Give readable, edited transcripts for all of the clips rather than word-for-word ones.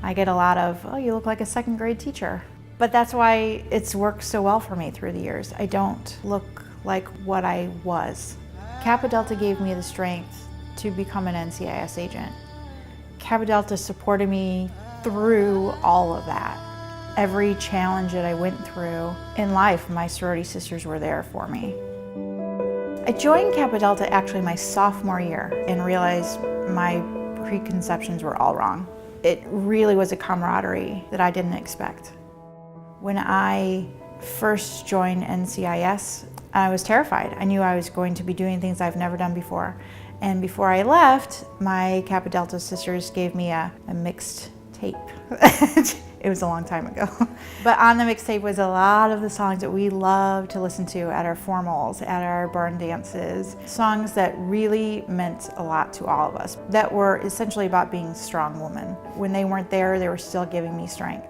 I get a lot of, oh, you look like a second grade teacher. But that's why it's worked so well for me through the years. I don't look like what I was. Kappa Delta gave me the strength to become an NCIS agent. Kappa Delta supported me through all of that. Every challenge that I went through in life, my sorority sisters were there for me. I joined Kappa Delta actually my sophomore year and realized my preconceptions were all wrong. It really was a camaraderie that I didn't expect. When I first joined NCIS, I was terrified. I knew I was going to be doing things I've never done before. And before I left, my Kappa Delta sisters gave me a mixed tape. It was a long time ago. But on the mixtape was a lot of the songs that we loved to listen to at our formals, at our barn dances. Songs that really meant a lot to all of us, that were essentially about being a strong woman. When they weren't there, they were still giving me strength.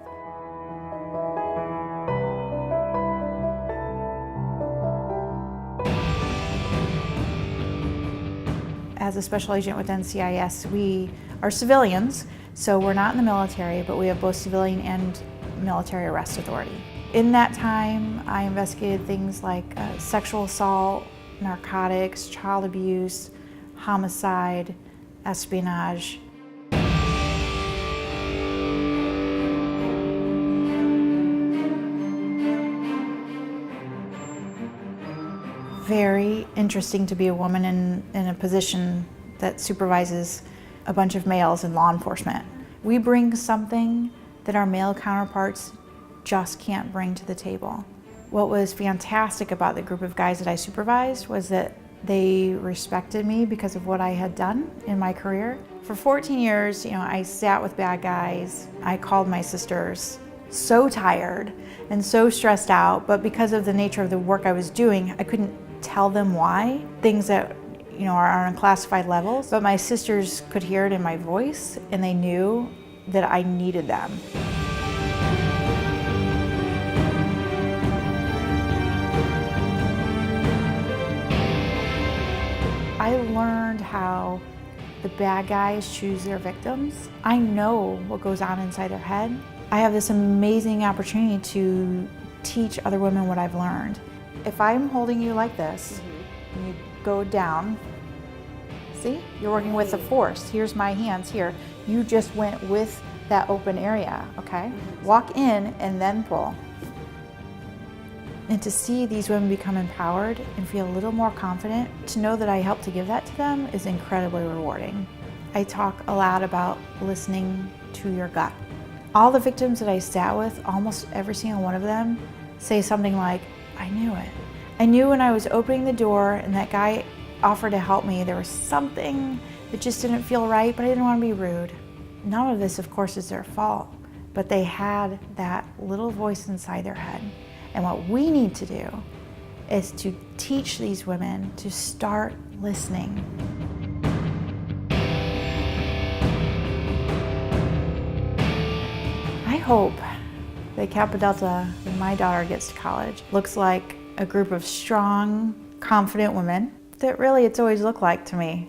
As a special agent with NCIS, we are civilians, so we're not in the military, but we have both civilian and military arrest authority. In that time, I investigated things like sexual assault, narcotics, child abuse, homicide, espionage. Very interesting to be a woman in a position that supervises a bunch of males in law enforcement. We bring something that our male counterparts just can't bring to the table. What was fantastic about the group of guys that I supervised was that they respected me because of what I had done in my career. For 14 years, I sat with bad guys. I called my sisters so tired and so stressed out, but because of the nature of the work I was doing, I couldn't tell them why. Things that are on classified levels, but my sisters could hear it in my voice and they knew that I needed them. I learned how the bad guys choose their victims. I know what goes on inside their head. I have this amazing opportunity to teach other women what I've learned. If I'm holding you like this, and you go down, see? You're working with the force. Here's my hands here. You just went with that open area, okay? Walk in and then pull. And to see these women become empowered and feel a little more confident, to know that I helped to give that to them is incredibly rewarding. I talk a lot about listening to your gut. All the victims that I sat with, almost every single one of them, say something like, I knew it. I knew when I was opening the door and that guy offered to help me, there was something that just didn't feel right, but I didn't want to be rude. None of this, of course, is their fault, but they had that little voice inside their head. And what we need to do is to teach these women to start listening. I hope that Kappa Delta, when my daughter gets to college, looks like a group of strong, confident women that really it's always looked like to me.